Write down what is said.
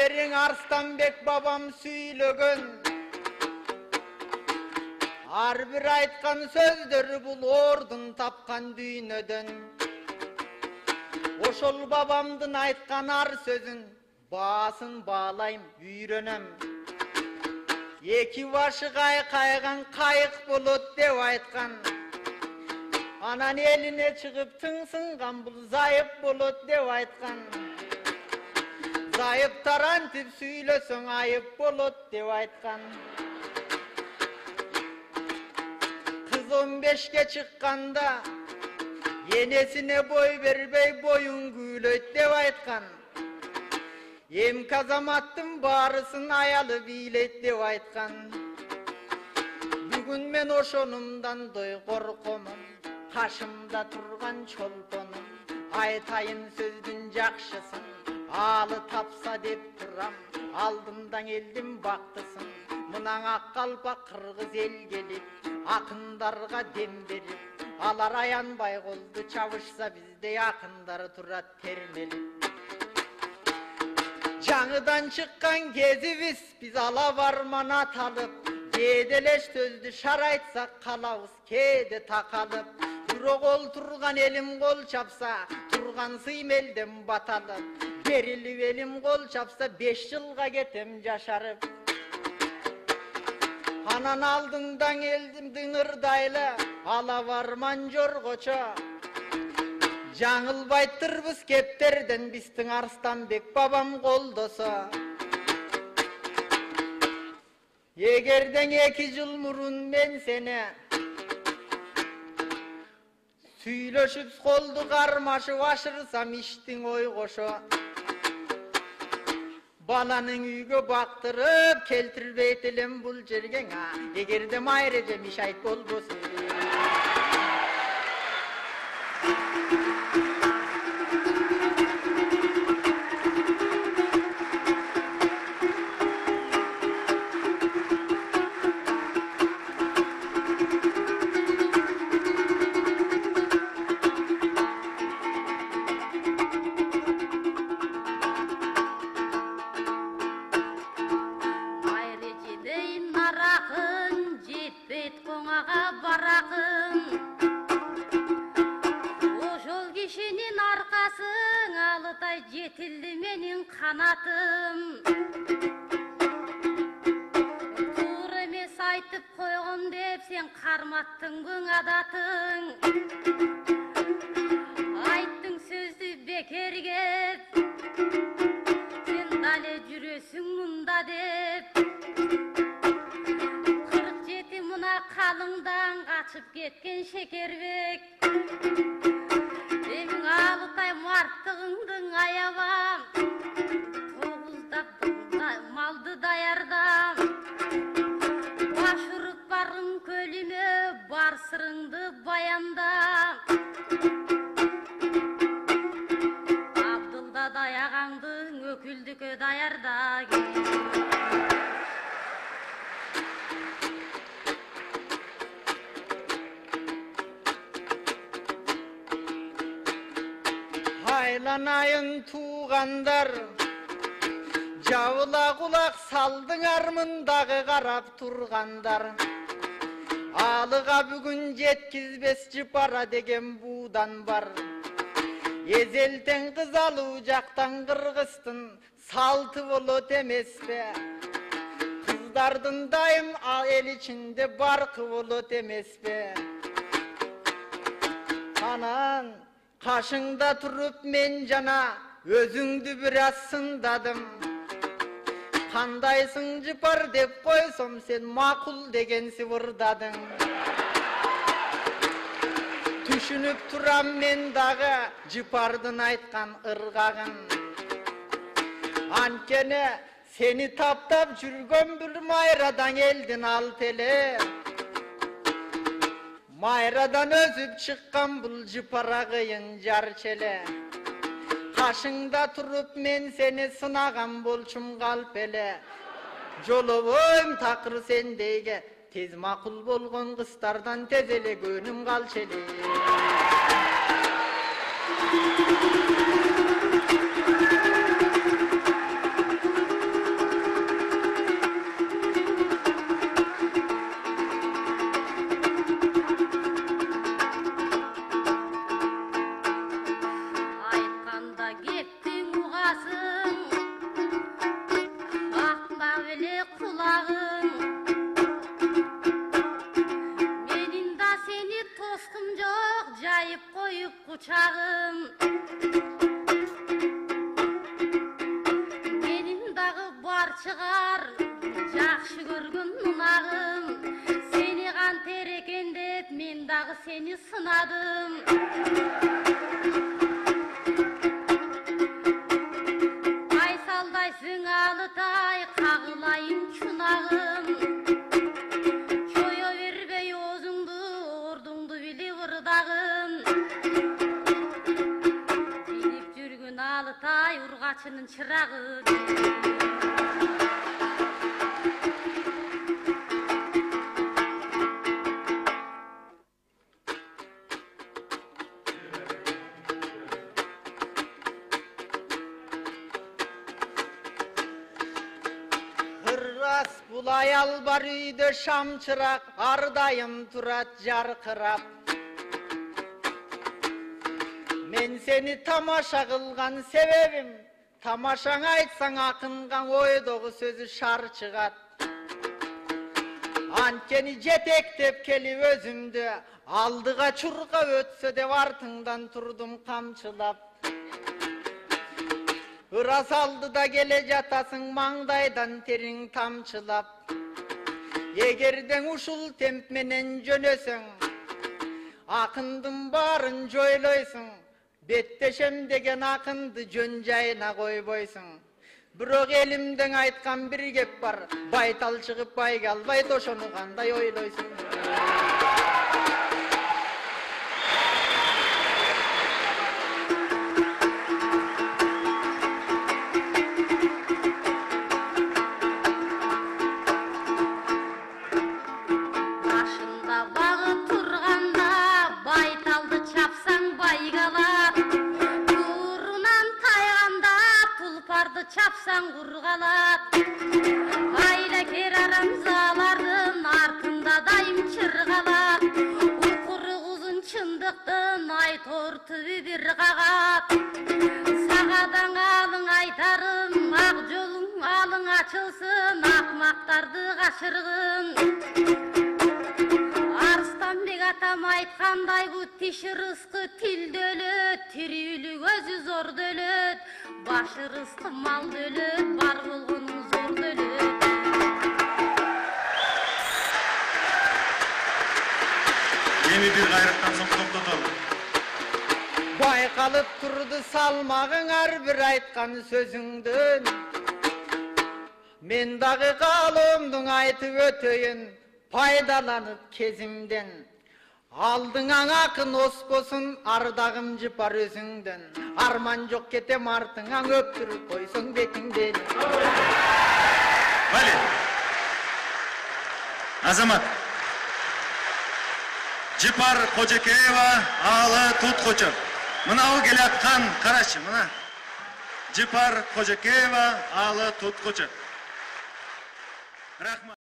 Merin Arstanbek babam süylөгөн Ar bir aytkan sözdөрү bul ордун тапкан дүйнөдөн Ошол babamдын айткан ар сөзүн баасын баалайм үйрөнөм Эки башы кайган кайык болот деп айткан Анан элине чыгып тыңсынган бул зайып болот деп айткан Зайып тарантип сүйлөсөң айып болот деп айткан Кыз 15ке чыкканда Енесине бой бербей боюн күйлөйт деп айткан Эмки азаматтын баарысын аялы бийлейт деп айткан Бүгүн мен ошонумдан дой коркомун Кашымда турган чолпонум Айтайын сөздүн жакшысын Алы тапса деп турам Алдымдан элдин бактысын Мынан ак калпак кыргыз эл келип Акындарга дем берип Алар аянбай колду чабышса биздей акындар турат термелип Жаңыдан чыккан кезибиз биз ала барман аталып Кээделеш сөздү шар айтсак калабыз кээде такалып Бирок ол турган элим кол чапса турган сыйм элден баталып Берилип элим кол чапса 5 жылга кетем жашарып Анан алдыңдан элдимдин ырдайлы ала барман жоргочо Жаңылбайттырбыз кептерден биздин Арстанбек бабам колдосо Эгерден 2 жыл мурун мен сени Сүйлөшүп колду кармашып ашырсам иштиң ойгошо Баланын үйгө бактырып келтирбейт элем бул жерге Эгерде майреже мишайт болбосо Жетилди менин канатым Туура эмес айтып койгон деп сен карматтың күң адатың Айттың сөздү бекерге Сен дале жүрөсүң мында деп 47 мына калыңдан качып кеткен Шекербек Эмиң алытай марттыгыңдың аябам Тогуздап малды даярдам Баш уруп барың көлүмө бар сырыңды баяндам Абдылда даягаңдың өкүлдүккө даярда Айланайын туғандар Жабыла кулак салдыңар мындагы карап тургандар Алыга бүгүн жеткизбес жыпара деген буудан бар Эзелтен кыз алуу жактан кыргыздын салты болот эмеспи Кыздардын дайым эл ичинде баркы болот эмеспи Анан Кашыңда туруп мен жана өзүңдү бир аз сындадым Кандайсың жыпар деп койсом сен макул деген сыбырдадың Түшүнүп турам мен дагы жыпардын айткан ыргагын Анткени сени таптап жүргөн бир майрадан элдин алып эле Майрадан өзүп чыккан бул жыпара кыйын жарчы эле Кашыңда туруп мен сени сынаган болчум калп эле Жолобойм такыр сендейге тез макул болгон кыздардан тез эле көнүм калчу эле чагым. Менин дагы бар чыгар жакшы көргөн мунагым. Сени кантер экен деп мен дагы сени сынадым. Айсалдайсың алытай, кагылайын чунагым. Чоё бербей өзүңдү, ордуңду билип ырдагым. Билип жүргөн алытай, ургачынын чырагы. Bulay albar үйde şam çırak, ardayım turat jarkırap. Men seni tamaşa kılgan sebebim, tamaşaң айтсаң akıngan oydoğu sözü şar çıgat. Antkeni jetektep kelip özümdü, aldığa çurga ötse de artından turdum kamçılap. Iras aldı da gele jatasың mаңдайдан terin tamçılap. Egerden uşul temp menen jönösөң, akındın barın joyloysun. Betteşem degen akındı jön jayına koyboysun. Bирок elimden айтқан bir gep бар, baytal çıkıp bayga alбай ошону кандай ойлойсуң? Çapsan kurgalat, ayla ker aramzalardın артында dayım çırgalat. Ukuru uzun çındıktın ay tortubi bir qagat. Sağadan alın aytarım, ak jolun alın açılsın, akmaktardı kaçırgın. Арыстанбек атам айткандай бу тиши рызкы тилде өлөт, тирүүлүк өзү зор өлөт. Başı rızkı mal dölüt, var bulgunun zor dölüt. Yeni bir gayrettan soň toktotalım. Baykalıp turdu salmağın her bir aytkan sözüңdөн. Men dagı kalımdın aytıp ötöyün, paydalanıp kezimden. Aldığın akın osposun, ardağım jıpar özüңdөн. Arman jok ketem artыңан öptürüp koysun betiңден. Vali. Azamat. Jipar Kojekeyeva alı Tutkoçur. Mına o gelatkan karaşı mına. Jipar Kojekeyeva alı Tutkoçur. Rahmat.